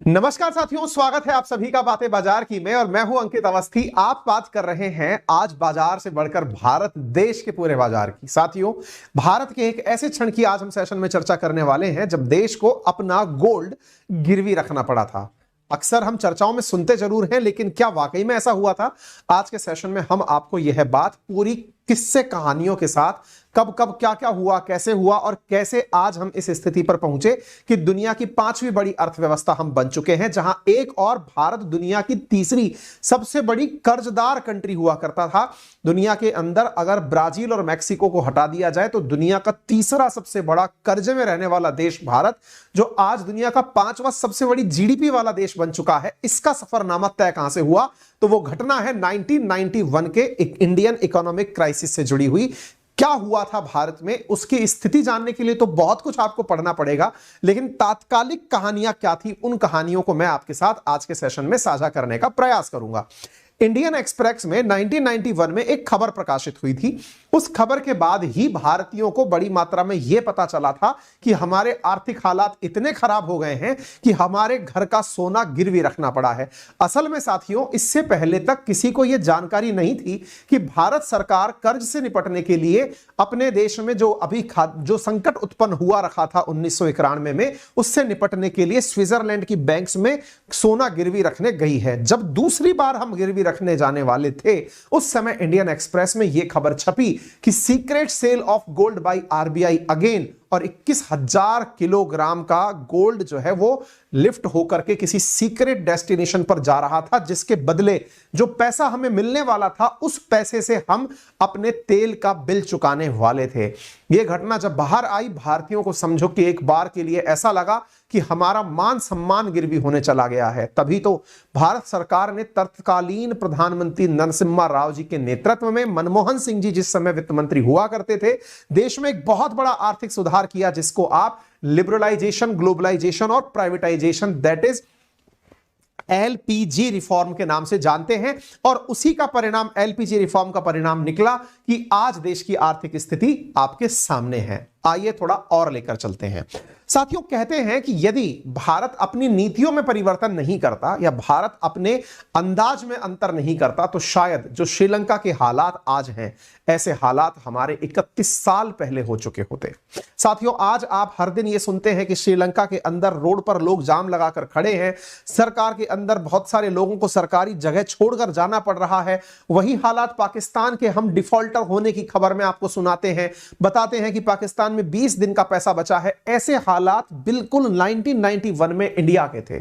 नमस्कार साथियों, स्वागत है आप सभी का बातें बाजार की में। और मैं हूं अंकित अवस्थी। आप बात कर रहे हैं आज बाजार से बढ़कर भारत देश के पूरे बाजार की। साथियों, भारत के एक ऐसे क्षण की आज हम सेशन में चर्चा करने वाले हैं जब देश को अपना गोल्ड गिरवी रखना पड़ा था। अक्सर हम चर्चाओं में सुनते जरूर हैं, लेकिन क्या वाकई में ऐसा हुआ था? आज के सेशन में हम आपको यह बात पूरी किस्से कहानियों के साथ, कब कब क्या क्या हुआ, कैसे हुआ और कैसे आज हम इस स्थिति पर पहुंचे कि दुनिया की पांचवी बड़ी अर्थव्यवस्था हम बन चुके हैं, जहां एक और भारत दुनिया की तीसरी सबसे बड़ी कर्जदार कंट्री हुआ करता था। दुनिया के अंदर अगर ब्राजील और मैक्सिको को हटा दिया जाए तो दुनिया का तीसरा सबसे बड़ा कर्जे में रहने वाला देश भारत, जो आज दुनिया का पांचवा सबसे बड़ी जीडीपी वाला देश बन चुका है, इसका सफरनामा तय कहां से हुआ? तो वो घटना है 1991 के इंडियन इकोनॉमिक क्राइसिस से जुड़ी हुई। क्या हुआ था भारत में, उसकी स्थिति जानने के लिए तो बहुत कुछ आपको पढ़ना पड़ेगा, लेकिन तात्कालिक कहानियां क्या थी, उन कहानियों को मैं आपके साथ आज के सेशन में साझा करने का प्रयास करूंगा। इंडियन एक्सप्रेस में 1991 में एक खबर प्रकाशित हुई थी। उस खबर के बाद ही भारतीयों को बड़ी मात्रा में यह पता चला था कि हमारे आर्थिक हालात इतने खराब हो गए हैं कि हमारे घर का सोना गिरवी रखना पड़ा है। असल में साथियों, इससे पहले तक किसी को यह जानकारी नहीं थी कि भारत सरकार कर्ज से निपटने के लिए अपने देश में जो संकट उत्पन्न हुआ रखा था 1991 में, उससे निपटने के लिए स्विट्जरलैंड की बैंक्स में सोना गिरवी रखने गई है। जब दूसरी बार हम गिरवी रखने जाने वाले थे, उस समय इंडियन एक्सप्रेस में यह खबर छपी कि secret sale of gold by RBI again, और 21,000 किलोग्राम का गोल्ड जो है वो लिफ्ट होकर के किसी सीक्रेट डेस्टिनेशन पर जा रहा था, जिसके बदले जो पैसा हमें मिलने वाला था उस पैसे से हम अपने तेल का बिल चुकाने वाले थे। यह घटना जब बाहर आई, भारतीयों को समझो कि एक बार के लिए ऐसा लगा कि हमारा मान सम्मान गिरवी होने चला गया है। तभी तो भारत सरकार ने तत्कालीन प्रधानमंत्री नरसिम्हा राव जी के नेतृत्व में, मनमोहन सिंह जी जिस समय वित्त मंत्री हुआ करते थे, देश में एक बहुत बड़ा आर्थिक सुधार किया, जिसको आप लिबरलाइजेशन, ग्लोबलाइजेशन और privatisation, that is LPG reform के नाम से जानते हैं। और उसी का परिणाम, एलपीजी रिफॉर्म का परिणाम निकला कि आज देश की आर्थिक स्थिति आपके सामने है। आइए थोड़ा और लेकर चलते हैं। साथियों, कहते हैं कि यदि भारत अपनी नीतियों में परिवर्तन नहीं करता या भारत अपने अंदाज में अंतर नहीं करता, तो शायद जो श्रीलंका के हालात आज हैं, ऐसे हालात हमारे 31 साल पहले हो चुके होते। साथियों, आज आप हर दिन ये सुनते हैं कि श्रीलंका के अंदर रोड पर लोग जाम लगाकर खड़े हैं, सरकार के अंदर बहुत सारे लोगों को सरकारी जगह छोड़कर जाना पड़ रहा है। वही हालात पाकिस्तान के हम डिफॉल्टर होने की खबर में आपको सुनाते हैं, बताते हैं कि पाकिस्तान में 20 दिन का पैसा बचा है। ऐसे हालात बिल्कुल 1991 में इंडिया के थे।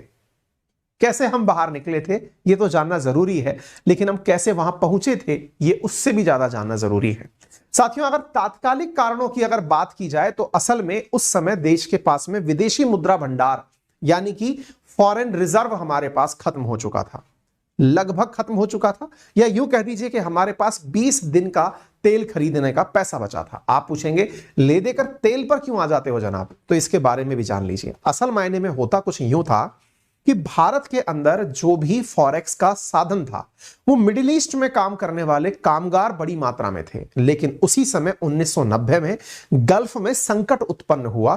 कैसे हम बाहर निकले थे यह तो जानना जरूरी है, लेकिन हम कैसे वहां पहुंचे थे यह उससे भी ज्यादा जानना जरूरी है। साथियों, अगर तात्कालिक कारणों की अगर बात की जाए तो असल में उस समय देश के पास में विदेशी मुद्रा भंडार यानी कि फॉरेन रिजर्व हमारे पास खत्म हो चुका था, लगभग खत्म हो चुका था, या यूं कह दीजिए कि हमारे पास 20 दिन का तेल खरीदने का पैसा बचा था। आप पूछेंगे, ले देकर तेल पर क्यों आ जाते हो जनाब? तो इसके बारे में भी जान लीजिए। असल मायने में होता कुछ यूं था कि भारत के अंदर जो भी फॉरेक्स का साधन था, वो मिडिल ईस्ट में काम करने वाले कामगार बड़ी मात्रा में थे। लेकिन उसी समय 1990 में गल्फ में संकट उत्पन्न हुआ,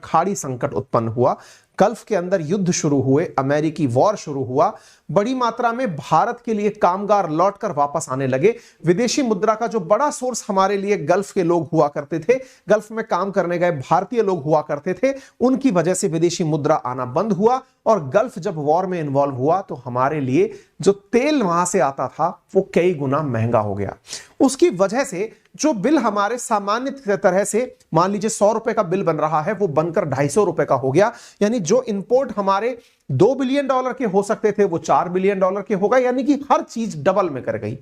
खाड़ी संकट उत्पन्न हुआ, गल्फ के अंदर युद्ध शुरू हुए, अमेरिकी वॉर शुरू हुआ, बड़ी मात्रा में भारत के लिए कामगार लौटकर वापस आने लगे। विदेशी मुद्रा का जो बड़ा सोर्स हमारे लिए गल्फ के लोग हुआ करते थे, गल्फ में काम करने गए भारतीय लोग हुआ करते थे, उनकी वजह से विदेशी मुद्रा आना बंद हुआ। और गल्फ जब वॉर में इन्वॉल्व हुआ तो हमारे लिए जो तेल वहां से आता था वो कई गुना महंगा हो गया। उसकी वजह से जो बिल हमारे सामान्य तरह से, मान लीजिए 100 रुपए का बिल बन रहा है, वो बनकर 250 रुपए का हो गया। यानी जो इंपोर्ट हमारे $2 बिलियन के हो सकते थे वो $4 बिलियन के हो गए, यानी कि हर चीज डबल में कर गई।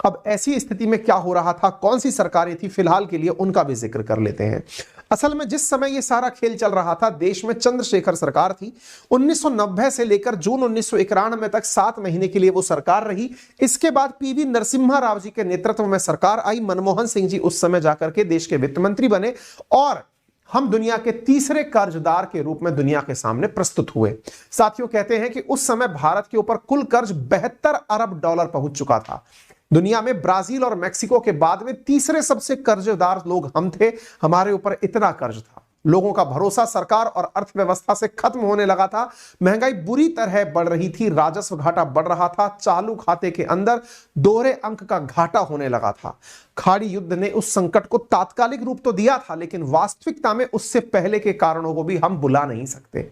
अब ऐसी स्थिति में क्या हो रहा था, कौन सी सरकारें थी, फिलहाल के लिए उनका भी जिक्र कर लेते हैं। असल में जिस समय ये सारा खेल चल रहा था, देश में चंद्रशेखर सरकार थी। 1990 से लेकर जून 1991 तक 7 महीने के लिए वो सरकार रही। इसके बाद पीवी नरसिम्हा राव जी के नेतृत्व में सरकार आई। मनमोहन सिंह जी उस समय जाकर के देश के वित्त मंत्री बने और हम दुनिया के तीसरे कर्जदार के रूप में दुनिया के सामने प्रस्तुत हुए। साथियों, कहते हैं कि उस समय भारत के ऊपर कुल कर्ज $72 अरब पहुंच चुका था। दुनिया में ब्राजील और मेक्सिको के बाद में तीसरे सबसे कर्जदार लोग हम थे, हमारे ऊपर इतना कर्ज था। लोगों का भरोसा सरकार और अर्थव्यवस्था से खत्म होने लगा था। महंगाई बुरी तरह बढ़ रही थी, राजस्व घाटा बढ़ रहा था, चालू खाते के अंदर दोहरे अंक का घाटा होने लगा था। खाड़ी युद्ध ने उस संकट को तात्कालिक रूप तो दिया था, लेकिन वास्तविकता में उससे पहले के कारणों को भी हम भुला नहीं सकते।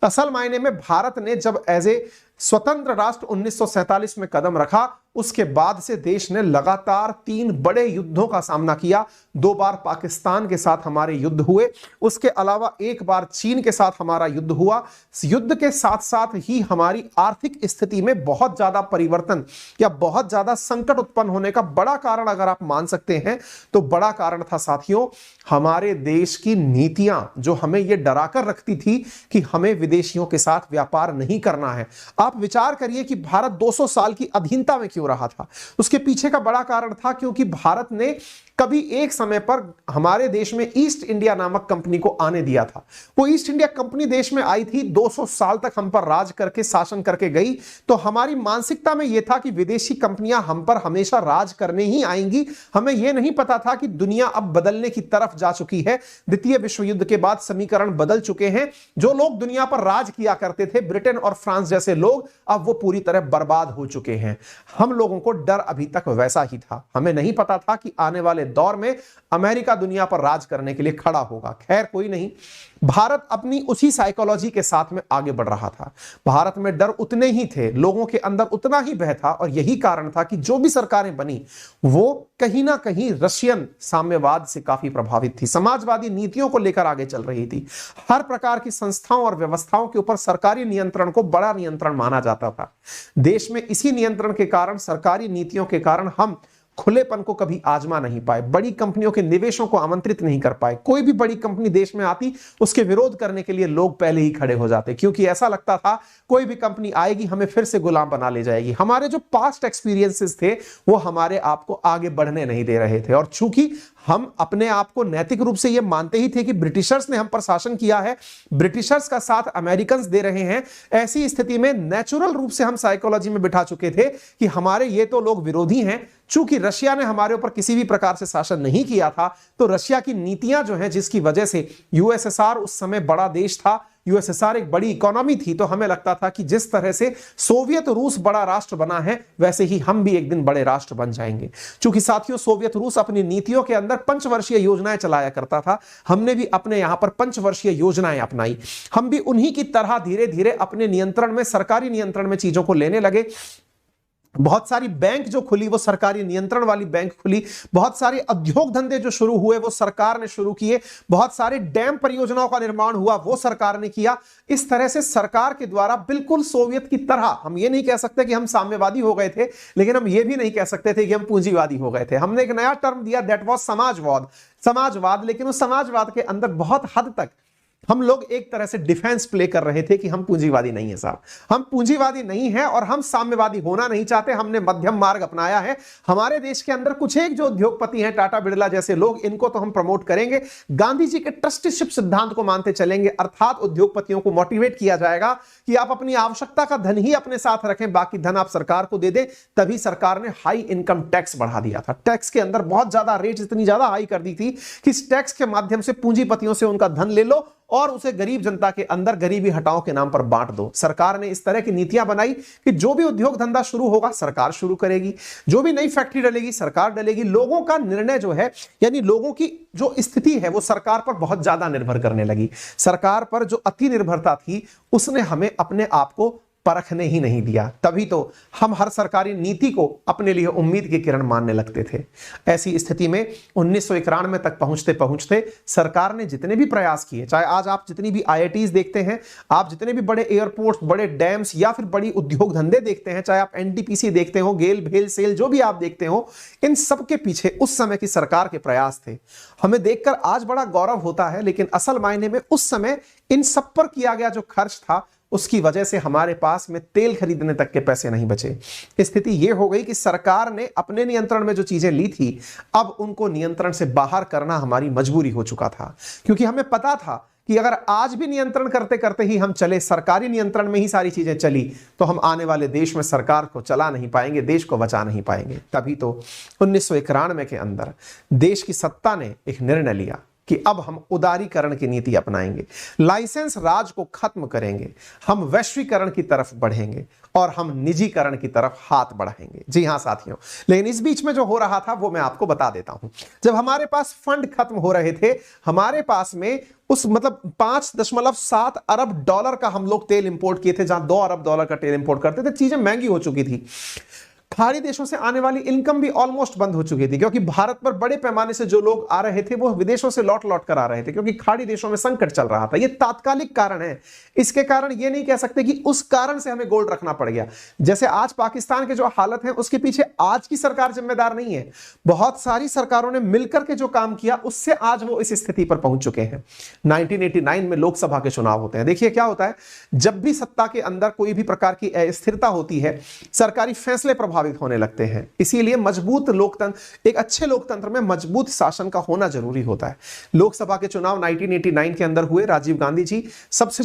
असल मायने में भारत ने जब एज ए स्वतंत्र राष्ट्र 1947 में कदम रखा, उसके बाद से देश ने लगातार 3 बड़े युद्धों का सामना किया। 2 बार पाकिस्तान के साथ हमारे युद्ध हुए, उसके अलावा 1 बार चीन के साथ हमारा युद्ध हुआ। युद्ध के साथ साथ ही हमारी आर्थिक स्थिति में बहुत ज्यादा परिवर्तन या बहुत ज्यादा संकट उत्पन्न होने का बड़ा कारण अगर आप मान सकते हैं तो बड़ा कारण था साथियों हमारे देश की नीतियां, जो हमें यह डराकर रखती थी कि हमें विदेशियों के साथ व्यापार नहीं करना है। आप विचार करिए कि भारत 200 साल की अधीनता में क्यों रहा था। उसके पीछे का बड़ा कारण था क्योंकि भारत ने कभी एक समय पर हमारे देश में ईस्ट इंडिया नामक कंपनी को आने दिया था। वो ईस्ट इंडिया कंपनी देश में आई थी, 200 साल तक हम पर राज करके शासन करके गई। तो हमारी मानसिकता में यह था कि विदेशी कंपनियां हम पर हमेशा राज करने ही आएंगी। हमें यह नहीं पता था कि दुनिया अब बदलने की तरफ जा चुकी है। द्वितीय विश्व युद्ध के बाद समीकरण बदल चुके हैं। जो लोग दुनिया पर राज किया करते थे, ब्रिटेन और फ्रांस जैसे लोग, अब वो पूरी तरह बर्बाद हो चुके हैं। हम लोगों को डर अभी तक वैसा ही था। हमें नहीं पता था कि आने वाले दौर में अमेरिका दुनिया पर राज करने के लिए खड़ा होगा। खैर कोई नहीं, भारत अपनी उसी साइकोलॉजी के साथ में आगे बढ़ रहा था। भारत में डर उतने ही थे, लोगों के अंदर उतना ही भय था, और यही कारण था कि जो भी सरकारें बनी वो कहीं ना कहीं रशियन साम्यवाद से काफी प्रभावित थी, समाजवादी नीतियों को लेकर आगे चल रही थी। हर प्रकार की संस्थाओं और व्यवस्थाओं के ऊपर सरकारी नियंत्रण को बड़ा नियंत्रण माना जाता था। देश में इसी नियंत्रण के कारण, सरकारी नीतियों के कारण हम खुलेपन को कभी आजमा नहीं पाए, बड़ी कंपनियों के निवेशों को आमंत्रित नहीं कर पाए। कोई भी बड़ी कंपनी देश में आती, उसके विरोध करने के लिए लोग पहले ही खड़े हो जाते, क्योंकि ऐसा लगता था कोई भी कंपनी आएगी हमें फिर से गुलाम बना ले जाएगी। हमारे जो पास्ट एक्सपीरियंसेस थे वो हमारे आप को आगे बढ़ने नहीं दे रहे थे। और चूंकि हम अपने आप को नैतिक रूप से यह मानते ही थे कि ब्रिटिशर्स ने हम पर शासन किया है, ब्रिटिशर्स का साथ अमेरिकन दे रहे हैं, ऐसी स्थिति में नेचुरल रूप से हम साइकोलॉजी में बिठा चुके थे कि हमारे ये तो लोग विरोधी हैं। चूंकि रशिया ने हमारे ऊपर किसी भी प्रकार से शासन नहीं किया था, तो रशिया की नीतियां जो हैं, जिसकी वजह से यूएसएसआर उस समय बड़ा देश था, यूएसएसआर एक बड़ी इकोनॉमी थी, तो हमें लगता था कि जिस तरह से सोवियत रूस बड़ा राष्ट्र बना है, वैसे ही हम भी एक दिन बड़े राष्ट्र बन जाएंगे। चूंकि साथियों सोवियत रूस अपनी नीतियों के अंदर पंचवर्षीय योजनाएं चलाया करता था, हमने भी अपने यहां पर पंचवर्षीय योजनाएं अपनाई। हम भी उन्हीं की तरह धीरे धीरे अपने नियंत्रण में, सरकारी नियंत्रण में चीजों को लेने लगे। बहुत सारी बैंक जो खुली वो सरकारी नियंत्रण वाली बैंक खुली, बहुत सारे उद्योग धंधे जो शुरू हुए वो सरकार ने शुरू किए, बहुत सारे डैम परियोजनाओं का निर्माण हुआ वो सरकार ने किया। इस तरह से सरकार के द्वारा बिल्कुल सोवियत की तरह, हम ये नहीं कह सकते कि हम साम्यवादी हो गए थे, लेकिन हम ये भी नहीं कह सकते थे कि हम पूंजीवादी हो गए थे। हमने एक नया टर्म दिया, दैट वाज समाजवाद। लेकिन उस समाजवाद के अंदर बहुत हद तक हम लोग एक तरह से डिफेंस प्ले कर रहे थे कि हम पूंजीवादी नहीं है साहब, हम पूंजीवादी नहीं है और हम साम्यवादी होना नहीं चाहते। हमने मध्यम मार्ग अपनाया है। हमारे देश के अंदर कुछ एक जो उद्योगपति हैं, टाटा बिरला जैसे लोग, इनको तो हम प्रमोट करेंगे, गांधी जी के ट्रस्टीशिप सिद्धांत को मानते चलेंगे, अर्थात उद्योगपतियों को मोटिवेट किया जाएगा कि आप अपनी आवश्यकता का धन ही अपने साथ रखें, बाकी धन आप सरकार को दे दें। तभी सरकार ने हाई इनकम टैक्स बढ़ा दिया था। टैक्स के अंदर बहुत ज्यादा रेट इतनी ज्यादा हाई कर दी थी कि इस टैक्स के माध्यम से पूंजीपतियों से उनका धन ले लो और उसे गरीब जनता के अंदर गरीबी हटाओ के नाम पर बांट दो। सरकार ने इस तरह की नीतियां बनाई कि जो भी उद्योग धंधा शुरू होगा सरकार शुरू करेगी, जो भी नई फैक्ट्री डलेगी सरकार डलेगी। लोगों का निर्णय जो है, यानी लोगों की जो स्थिति है, वो सरकार पर बहुत ज्यादा निर्भर करने लगी। सरकार पर जो अति निर्भरता थी उसने हमें अपने आप को परखने ही नहीं दिया। तभी तो हम हर सरकारी नीति को अपने लिए उम्मीद की किरण मानने लगते थे। ऐसी स्थिति में 1991 तक पहुंचते पहुंचते सरकार ने जितने भी प्रयास किए, चाहे आज आप जितनी भी आईआईटीज देखते हैं, आप जितने भी बड़े एयरपोर्ट्स, बड़े डैम्स या फिर बड़ी उद्योग धंधे देखते हैं, चाहे आप एनटीपीसी देखते हो, गेल भेल सेल जो भी आप देखते हो, इन सब के पीछे उस समय की सरकार के प्रयास थे। हमें देखकर आज बड़ा गौरव होता है, लेकिन असल मायने में उस समय इन सब पर किया गया जो खर्च था, उसकी वजह से हमारे पास में तेल खरीदने तक के पैसे नहीं बचे। स्थिति यह हो गई कि सरकार ने अपने नियंत्रण में जो चीजें ली थी, अब उनको नियंत्रण से बाहर करना हमारी मजबूरी हो चुका था। क्योंकि हमें पता था कि अगर आज भी नियंत्रण करते करते ही हम चले, सरकारी नियंत्रण में ही सारी चीजें चली, तो हम आने वाले देश में सरकार को चला नहीं पाएंगे, देश को बचा नहीं पाएंगे। तभी तो 1991 के अंदर देश की सत्ता ने एक निर्णय लिया। कि अब हम उदारीकरण की नीति अपनाएंगे, लाइसेंस राज को खत्म करेंगे, हम वैश्वीकरण की तरफ बढ़ेंगे और हम निजीकरण की तरफ हाथ बढ़ाएंगे। जी हां साथियों, लेकिन इस बीच में जो हो रहा था वो मैं आपको बता देता हूं। जब हमारे पास फंड खत्म हो रहे थे, हमारे पास में उस मतलब 5.7 अरब डॉलर का हम लोग तेल इंपोर्ट किए थे, जहां 2 अरब डॉलर का तेल इंपोर्ट करते थे, चीजें महंगी हो चुकी थी। खाड़ी देशों से आने वाली इनकम भी ऑलमोस्ट बंद हो चुकी थी, क्योंकि भारत पर बड़े पैमाने से जो लोग आ रहे थे वो विदेशों से लौट लौट कर आ रहे थे, क्योंकि खाड़ी देशों में संकट चल रहा था। ये तात्कालिक कारण है, इसके कारण ये नहीं कह सकते कि उस कारण से हमें गोल्ड रखना पड़ गया। जैसे आज पाकिस्तान के जो हालत है उसके पीछे आज की सरकार जिम्मेदार नहीं है, बहुत सारी सरकारों ने मिलकर के जो काम किया उससे आज वो इस स्थिति पर पहुंच चुके हैं। 1989 में लोकसभा के चुनाव होते हैं। देखिए क्या होता है, जब भी सत्ता के अंदर कोई भी प्रकार की अस्थिरता होती है, सरकारी फैसले प्रभावित होने लगते हैं। इसीलिए मजबूत लोकतंत्र, एक अच्छे लोकतंत्र में मजबूत शासन का होना जरूरी होता है। लोकसभा के चुनाव 1989 के अंदर हुए। राजीव गांधी जी सबसे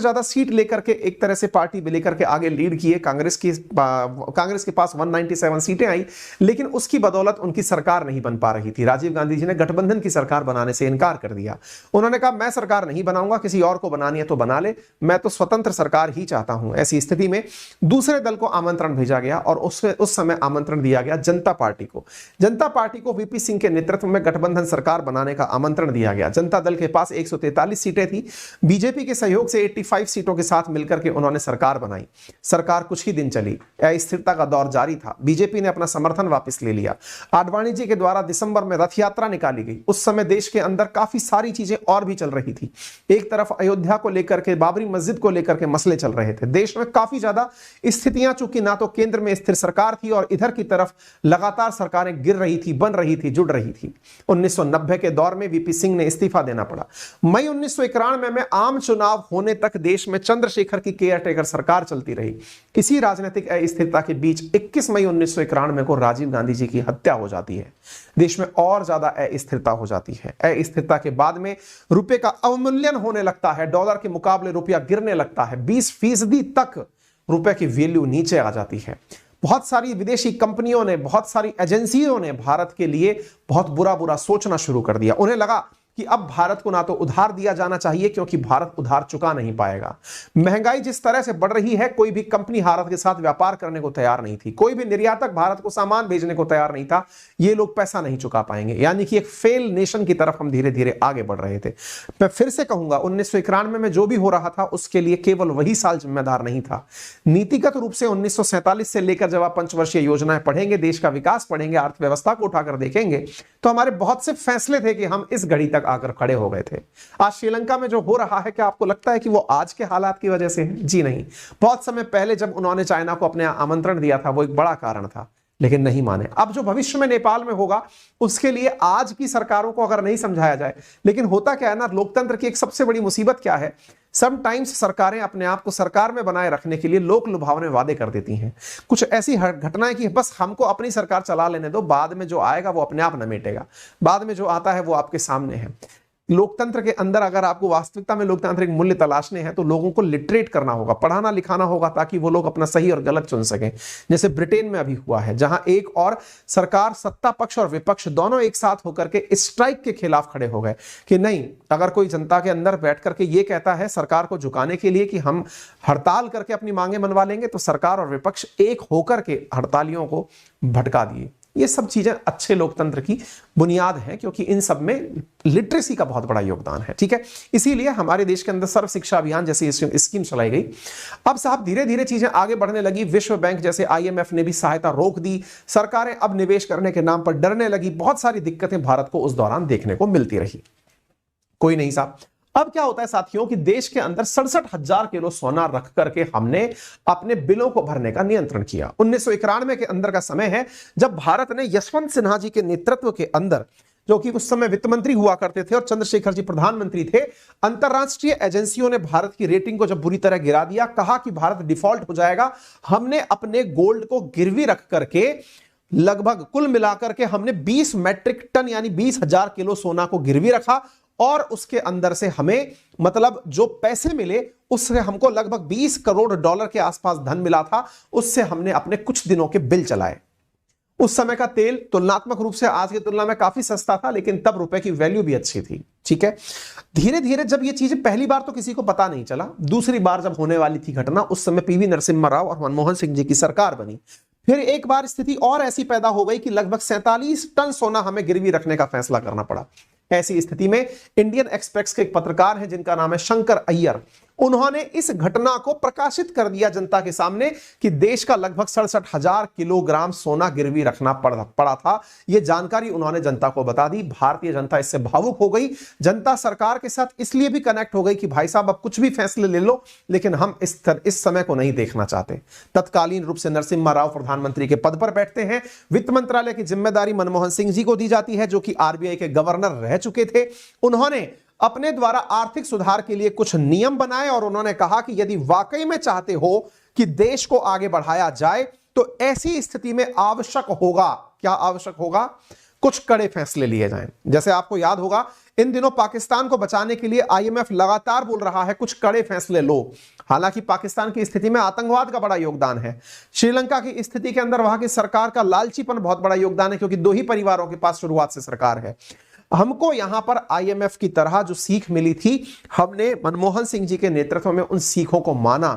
ज्यादा सीट लेकर के एक तरह से पार्टी लेकर के आगे लीड किए। कांग्रेस के पास 197 सीटें आई, लेकिन उसकी बदौलत उनकी सरकार नहीं बन पा रही थी। राजीव गांधी जी ने गठबंधन की सरकार बनाने से इनकार कर दिया। उन्होंने कहा मैं सरकार नहीं बनाऊंगा, किसी और को बनानी है तो बना ले, मैं तो स्वतंत्र सरकार ही चाहता हूं। ऐसी स्थिति में दूसरे दल को आमंत्रण भेजा गया और उस समय आमंत्रण दिया गया जनता पार्टी को। जनता पार्टी को वीपी सिंह के नेतृत्व में गठबंधन सरकार बनाने का आमंत्रण दिया गया। जनता दल के पास 143 सीटें थी। बीजेपी के सहयोग से 85 सीटों के साथ मिलकर के उन्होंने सरकार बनाई। सरकार कुछ ही दिन चली, अस्थिरता का दौर जारी था। बीजेपी ने अपना समर्थन वापस ले लिया। आडवाणी जी के द्वारा दिसंबर में रथ यात्रा निकाली गई। उस समय देश के अंदर काफी सारी चीजें और भी चल रही थी। एक तरफ अयोध्या को लेकर के, बाबरी मस्जिद को लेकर के मसले चल रहे थे। देश में काफी ज्यादा स्थितियां, चूंकि ना तो केंद्र में स्थिर सरकार थी और इधर की तरफ लगातार सरकारें गिर रही थी, बन रही थी, जुड़ रही थी। 1990 के दौर में वीपी सिंह ने इस्तीफा देना पड़ा। मई 1991 में आम चुनाव होने तक देश में चंद्रशेखर की केयरटेकर सरकार चलती रही। इसी राजनीतिक अस्थिरता के बीच 21 मई 1991 को राजीव गांधी जी की हत्या हो जाती है। देश में और ज्यादा अस्थिरता हो जाती है। अस्थिरता के बाद में रुपए का अवमूल्यन होने लगता है, डॉलर के मुकाबले रुपया गिरने लगता है, 20% तक रुपए की वैल्यू नीचे आ जाती है। बहुत सारी विदेशी कंपनियों ने, बहुत सारी एजेंसियों ने भारत के लिए बहुत बुरा सोचना शुरू कर दिया। उन्हें लगा कि अब भारत को ना तो उधार दिया जाना चाहिए, क्योंकि भारत उधार चुका नहीं पाएगा। महंगाई जिस तरह से बढ़ रही है, कोई भी कंपनी भारत के साथ व्यापार करने को तैयार नहीं थी, कोई भी निर्यातक भारत को सामान भेजने को तैयार नहीं था। ये लोग पैसा नहीं चुका पाएंगे, यानी कि एक फेल नेशन की तरफ हम धीरे धीरे आगे बढ़ रहे थे। मैं फिर से कहूंगा, 1991 में जो भी हो रहा था उसके लिए केवल वही साल जिम्मेदार नहीं था। नीतिगत रूप से 1947 से लेकर जब आप पंचवर्षीय योजनाएं पढ़ेंगे, देश का विकास पढ़ेंगे, अर्थव्यवस्था को उठाकर देखेंगे, तो हमारे बहुत से फैसले थे कि हम इस घड़ी तक आकर खड़े हो गए थे। आज श्रीलंका में जो हो रहा है, क्या आपको लगता है कि वो आज के हालात की वजह से है? जी नहीं। बहुत समय पहले जब उन्होंने चाइना को अपने आमंत्रण दिया था, वो एक बड़ा कारण था, लेकिन नहीं माने। अब जो भविष्य में नेपाल में होगा, उसके लिए आज की सरकारों को अगर नहीं समझाया जाए, लेकिन होता क्या है ना, लोकतंत्र की एक सबसे बड़ी मुसीबत क्या है, समटाइम्स सरकारें अपने आप को सरकार में बनाए रखने के लिए लोक लुभावने वादे कर देती हैं। कुछ ऐसी घटनाएं कि बस हमको अपनी सरकार चला लेने दो, बाद में जो आएगा वो अपने आप नमेटेगा, बाद में जो आता है वो आपके सामने है। लोकतंत्र के अंदर अगर आपको वास्तविकता में लोकतांत्रिक मूल्य तलाशने हैं तो लोगों को लिटरेट करना होगा, पढ़ाना लिखाना होगा, ताकि वो लोग अपना सही और गलत चुन सकें। जैसे ब्रिटेन में अभी हुआ है, जहां एक और सरकार, सत्ता पक्ष और विपक्ष दोनों एक साथ होकर के स्ट्राइक के खिलाफ खड़े हो गए कि नहीं, अगर कोई जनता के अंदर बैठ करके ये कहता है सरकार को झुकाने के लिए कि हम हड़ताल करके अपनी मांगे मनवा लेंगे, तो सरकार और विपक्ष एक होकर के हड़तालियों को भटका दिए। ये सब चीजें अच्छे लोकतंत्र की बुनियाद है, क्योंकि इन सब में लिटरेसी का बहुत बड़ा योगदान है। ठीक है, इसीलिए हमारे देश के अंदर सर्व शिक्षा अभियान जैसी स्कीम चलाई गई। अब साहब धीरे धीरे चीजें आगे बढ़ने लगी। विश्व बैंक जैसे IMF ने भी सहायता रोक दी। सरकारें अब निवेश करने के नाम पर डरने लगी। बहुत सारी दिक्कतें भारत को उस दौरान देखने को मिलती रही। कोई नहीं साहब, अब क्या होता है साथियों कि देश के अंदर 67,000 किलो सोना रख करके हमने अपने बिलों को भरने का नियंत्रण किया। 1991 के अंदर का समय है जब भारत ने यशवंत सिन्हा जी के नेतृत्व के अंदर, जो कि उस समय वित्त मंत्री हुआ करते थे और चंद्रशेखर जी प्रधानमंत्री थे, अंतरराष्ट्रीय एजेंसियों ने भारत की रेटिंग को जब बुरी तरह गिरा दिया, कहा कि भारत डिफॉल्ट हो जाएगा। हमने अपने गोल्ड को गिरवी रख करके लगभग कुल मिलाकर के हमने 20 मैट्रिक टन यानी 20,000 किलो सोना को गिरवी रखा, और उसके अंदर से हमें मतलब जो पैसे मिले उससे हमको लगभग 20 करोड़ डॉलर के आसपास धन मिला था। उससे हमने अपने कुछ दिनों के बिल चलाए। उस समय का तेल तुलनात्मक रूप से आज की तुलना में काफी सस्ता था, लेकिन तब रुपए की वैल्यू भी अच्छी थी। ठीक है, धीरे धीरे जब ये चीजें, पहली बार तो किसी को पता नहीं चला, दूसरी बार जब होने वाली थी घटना, उस समय पीवी नरसिम्हा राव और मनमोहन सिंह जी की सरकार बनी। फिर एक बार स्थिति और ऐसी पैदा हो गई कि लगभग 47 टन सोना हमें गिरवी रखने का फैसला करना पड़ा। ऐसी स्थिति में इंडियन एक्सप्रेस के एक पत्रकार हैं जिनका नाम है शंकर अय्यर, उन्होंने इस घटना को प्रकाशित कर दिया जनता के सामने कि देश का लगभग 67,000 किलोग्राम सोना गिरवी रखना पड़ा था। यह जानकारी उन्होंने जनता को बता दी। भारतीय जनता इससे भावुक हो गई। जनता सरकार के साथ इसलिए भी कनेक्ट हो गई कि भाई साहब अब कुछ भी फैसले ले लो, लेकिन हम इस समय को नहीं देखना चाहते। तत्कालीन रूप से नरसिम्हा राव प्रधानमंत्री के पद पर बैठते हैं। वित्त मंत्रालय की जिम्मेदारी मनमोहन सिंह जी को दी जाती है, जो कि आरबीआई के गवर्नर रह चुके थे। उन्होंने अपने द्वारा आर्थिक सुधार के लिए कुछ नियम बनाए और उन्होंने कहा कि यदि वाकई में चाहते हो कि देश को आगे बढ़ाया जाए तो ऐसी स्थिति में आवश्यक होगा, क्या आवश्यक होगा, कुछ कड़े फैसले लिए जाएं। जैसे आपको याद होगा, इन दिनों पाकिस्तान को बचाने के लिए आईएमएफ लगातार बोल रहा है कुछ कड़े फैसले लो। हालांकि पाकिस्तान की स्थिति में आतंकवाद का बड़ा योगदान है। श्रीलंका की स्थिति के अंदर वहां की सरकार का लालचीपन बहुत बड़ा योगदान है, क्योंकि दो ही परिवारों के पास शुरुआत से सरकार है। हमको यहां पर आईएमएफ की तरह जो सीख मिली थी, हमने मनमोहन सिंह जी के नेतृत्व में उन सीखों को माना।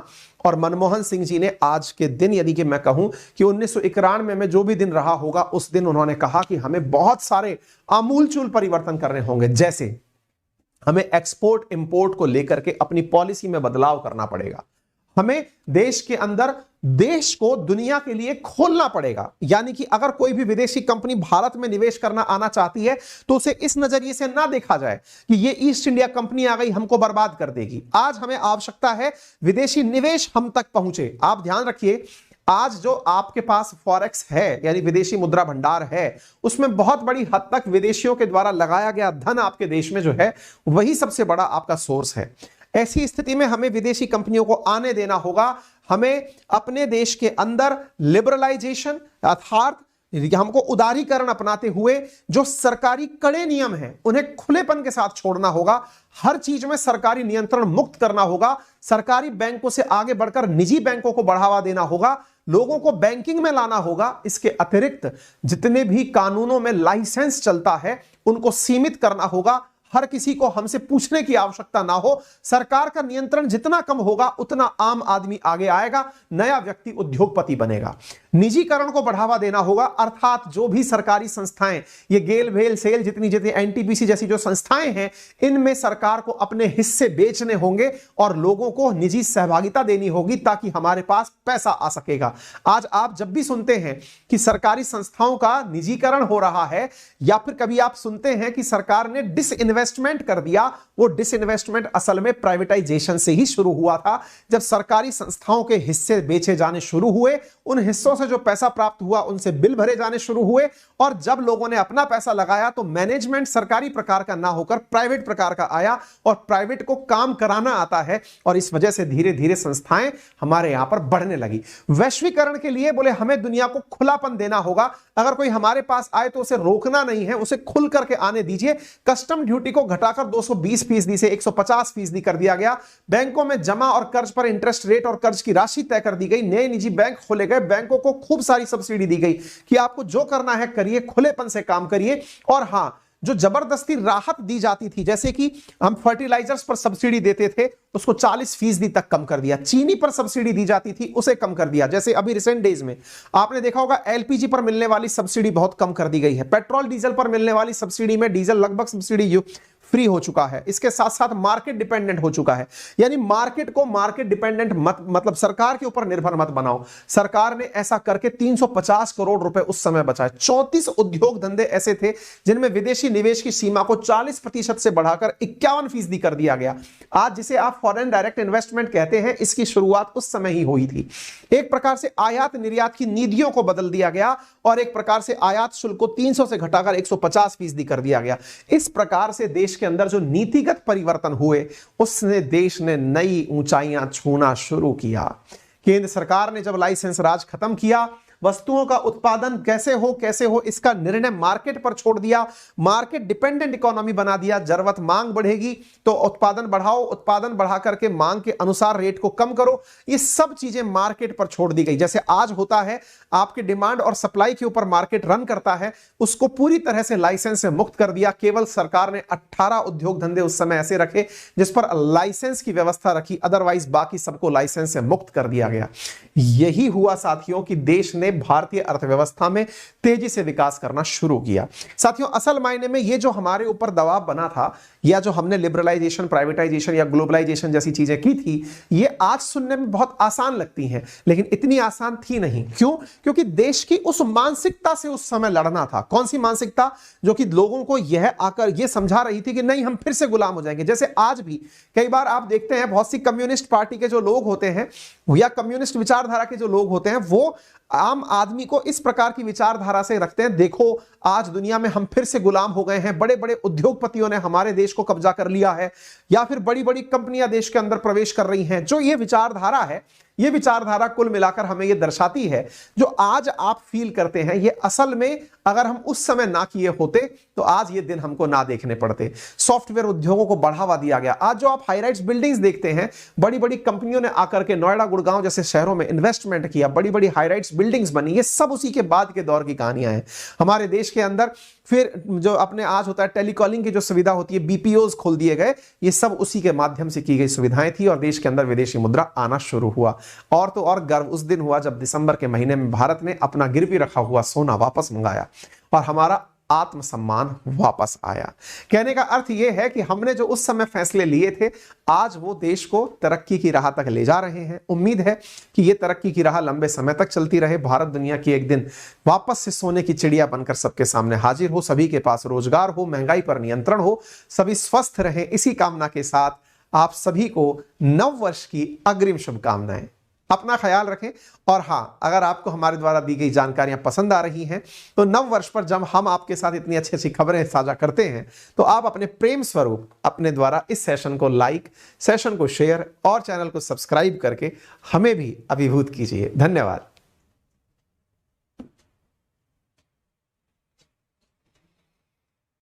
और मनमोहन सिंह जी ने आज के दिन, यदि कि मैं कहूं कि 1991 में जो भी दिन रहा होगा, उस दिन उन्होंने कहा कि हमें बहुत सारे आमूलचूल परिवर्तन करने होंगे। जैसे हमें एक्सपोर्ट इंपोर्ट को लेकर के अपनी पॉलिसी में बदलाव करना पड़ेगा। हमें देश के अंदर देश को दुनिया के लिए खोलना पड़ेगा। यानी कि अगर कोई भी विदेशी कंपनी भारत में निवेश करना आना चाहती है तो उसे इस नजरिए से ना देखा जाए कि ये ईस्ट इंडिया कंपनी आ गई हमको बर्बाद कर देगी। आज हमें आवश्यकता है विदेशी निवेश हम तक पहुंचे। आप ध्यान रखिए, आज जो आपके पास फॉरेक्स है यानी विदेशी मुद्रा भंडार है, उसमें बहुत बड़ी हद तक विदेशियों के द्वारा लगाया गया धन आपके देश में जो है वही सबसे बड़ा आपका सोर्स है। ऐसी स्थिति में हमें विदेशी कंपनियों को आने देना होगा। हमें अपने देश के अंदर लिबरलाइजेशन अर्थात हमको उदारीकरण अपनाते हुए जो सरकारी कड़े नियम हैं उन्हें खुलेपन के साथ छोड़ना होगा। हर चीज में सरकारी नियंत्रण मुक्त करना होगा। सरकारी बैंकों से आगे बढ़कर निजी बैंकों को बढ़ावा देना होगा। लोगों को बैंकिंग में लाना होगा। इसके अतिरिक्त जितने भी कानूनों में लाइसेंस चलता है उनको सीमित करना होगा। हर किसी को हमसे पूछने की आवश्यकता ना हो। सरकार का नियंत्रण जितना कम होगा उतना आम आदमी आगे आएगा, नया व्यक्ति उद्योगपति बनेगा। निजीकरण को बढ़ावा देना होगा, अर्थात जो भी सरकारी संस्थाएं, ये गेल भेल सेल जितनी जितनी एनटीपीसी जैसी जो संस्थाएं हैं, इनमें सरकार को अपने हिस्से बेचने होंगे और लोगों को निजी सहभागिता देनी होगी ताकि हमारे पास पैसा आ सकेगा। आज आप जब भी सुनते हैं कि सरकारी संस्थाओं का निजीकरण हो रहा है या फिर कभी आप सुनते हैं कि सरकार ने डिसइन्वेस्टमेंट कर दिया, वो डिसइन्वेस्टमेंट असल में प्राइवेटाइजेशन से ही शुरू हुआ था। जब सरकारी संस्थाओं के हिस्से बेचे जाने शुरू हुए, उन हिस्सों से जो पैसा प्राप्त हुआ उनसे बिल भरे जाने शुरू हुए और जब लोगों ने अपना पैसा लगाया तो मैनेजमेंट सरकारी प्रकार का ना होकर प्राइवेट प्रकार का आया और प्राइवेट को काम कराना आता है और इस वजह से धीरे धीरे संस्थाएं हमारे यहां पर बढ़ने लगी। वैश्वीकरण के लिए बोले हमें दुनिया को खुलापन देना होगा। अगर कोई हमारे पास आए तो उसे रोकना नहीं है, उसे खुल करके आने दीजिए। कस्टम ड्यूटी को घटाकर 220% से 150% कर दिया गया। बैंकों में जमा और कर्ज पर इंटरेस्ट रेट और कर्ज की राशि तय कर दी गई। नए निजी बैंक खोले गए। बैंकों को खूब सारी सब्सिडी दी गई कि आपको जो करना है करिए, खुलेपन से काम करिए। और हां, जो जबरदस्ती राहत दी जाती थी, जैसे कि हम फर्टिलाइजर्स पर सब्सिडी देते थे, उसको 40% तक कम कर दिया। चीनी पर सब्सिडी दी जाती थी, उसे कम कर दिया। जैसे अभी रिसेंट डेज में आपने देखा होगा एलपीजी पर मिलने वाली सब्सिडी बहुत कम कर दी गई है। पेट्रोल डीजल पर मिलने वाली सब्सिडी में डीजल लगभग सब्सिडी फ्री हो चुका है। इसके साथ साथ मार्केट डिपेंडेंट हो चुका है। यानी मार्केट को मार्केट डिपेंडेंट मत, मतलब सरकार के ऊपर निर्भर मत बनाओ। सरकार ने ऐसा करके 350 करोड़ रुपए उस समय बचाए। 34 उद्योग धंधे ऐसे थे जिनमें विदेशी निवेश की सीमा को 40% से बढ़ाकर 51% कर दिया गया। आज जिसे आप फॉरेन डायरेक्ट इन्वेस्टमेंट कहते हैं, इसकी शुरुआत उस समय ही हुई थी। एक प्रकार से आयात निर्यात की नीतियों को बदल दिया गया और एक प्रकार से आयात शुल्क को 300 से घटाकर 150% कर दिया गया। इस प्रकार से देश के अंदर जो नीतिगत परिवर्तन हुए, उसने देश ने नई ऊंचाइयां छूना शुरू किया। केंद्र सरकार ने जब लाइसेंस राज खत्म किया, वस्तुओं का उत्पादन कैसे हो इसका निर्णय मार्केट पर छोड़ दिया। मार्केट डिपेंडेंट इकोनॉमी बना दिया। जरूरत मांग बढ़ेगी तो उत्पादन बढ़ाओ, उत्पादन बढ़ा करके मांग के अनुसार रेट को कम करो। ये सब चीजें मार्केट पर छोड़ दी गई। जैसे आज होता है, आपके डिमांड और सप्लाई के ऊपर मार्केट रन करता है, उसको पूरी तरह से लाइसेंस से मुक्त कर दिया। केवल सरकार ने 18 उद्योग धंधे उस समय ऐसे रखे जिस पर लाइसेंस की व्यवस्था रखी, अदरवाइज बाकी सबको लाइसेंस से मुक्त कर दिया गया। यही हुआ साथियों कि देश ने भारतीय अर्थव्यवस्था में तेजी से विकास करना शुरू किया। साथियों, असल मायने में ये जो हमारे ऊपर दबाव बना था, या जो हमने लिबरलाइजेशन, प्राइवेटाइजेशन या ग्लोबलाइजेशन जैसी चीजें की थी, ये आज सुनने में बहुत आसान लगती हैं, लेकिन इतनी आसान थी नहीं। क्यों? क्योंकि देश की उस मानसिकता से उस समय लड़ना था। कौन सी मानसिकता? जो कि लोगों को यह आकर यह समझा रही थी कि नहीं, हम फिर से गुलाम हो जाएंगे। जैसे आज भी कई बार आप देखते हैं, बहुत सी कम्युनिस्ट पार्टी के जो लोग होते हैं या कम्युनिस्ट विचारधारा के जो लोग होते हैं, वो आम आदमी को इस प्रकार की विचारधारा से रखते हैं, देखो आज दुनिया में हम फिर से गुलाम हो गए हैं, बड़े बड़े उद्योगपतियों ने हमारे देश को कब्जा कर लिया है, या फिर बड़ी बड़ी कंपनियां देश के अंदर प्रवेश कर रही हैं। जो ये विचारधारा है, ये विचारधारा कुल मिलाकर हमें ये दर्शाती है, जो आज आप फील करते हैं, ये असल में अगर हम उस समय ना किए होते तो आज ये दिन हमको ना देखने पड़ते। सॉफ्टवेयर उद्योगों को बढ़ावा दिया गया। आज जो आप हाई राइज बिल्डिंग्स देखते हैं, बड़ी बड़ी कंपनियों ने आकर के नोएडा, गुड़गांव जैसे शहरों में इन्वेस्टमेंट किया, बड़ी बड़ी हाई राइज बिल्डिंग्स बनी, ये सब उसी के बाद के दौर की कहानियां हैं हमारे देश के अंदर। फिर जो अपने आज होता है टेलीकॉलिंग की जो सुविधा होती है, बीपीओज खोल दिए गए, ये सब उसी के माध्यम से की गई सुविधाएं थी और देश के अंदर विदेशी मुद्रा आना शुरू हुआ। और तो और गर्व उस दिन हुआ जब दिसंबर के महीने में भारत ने अपना गिरवी रखा हुआ सोना वापस मंगाया और हमारा आत्मसम्मान वापस आया। कहने का अर्थ यह है कि हमने जो उस समय फैसले लिए थे, आज वो देश को तरक्की की राह तक ले जा रहे हैं। उम्मीद है कि ये तरक्की की राह लंबे समय तक चलती रहे। भारत दुनिया की एक दिन वापस से सोने की चिड़िया बनकर सबके सामने हाजिर हो, सभी के पास रोजगार हो, महंगाई पर नियंत्रण हो, सभी स्वस्थ रहें। इसी कामना के साथ आप सभी को नव वर्ष की अग्रिम शुभकामनाएं। अपना ख्याल रखें। और हां, अगर आपको हमारे द्वारा दी गई जानकारियां पसंद आ रही हैं तो नव वर्ष पर जब हम आपके साथ इतनी अच्छी अच्छी खबरें साझा करते हैं तो आप अपने प्रेम स्वरूप अपने द्वारा इस सेशन को लाइक, सेशन को शेयर और चैनल को सब्सक्राइब करके हमें भी अभिभूत कीजिए। धन्यवाद।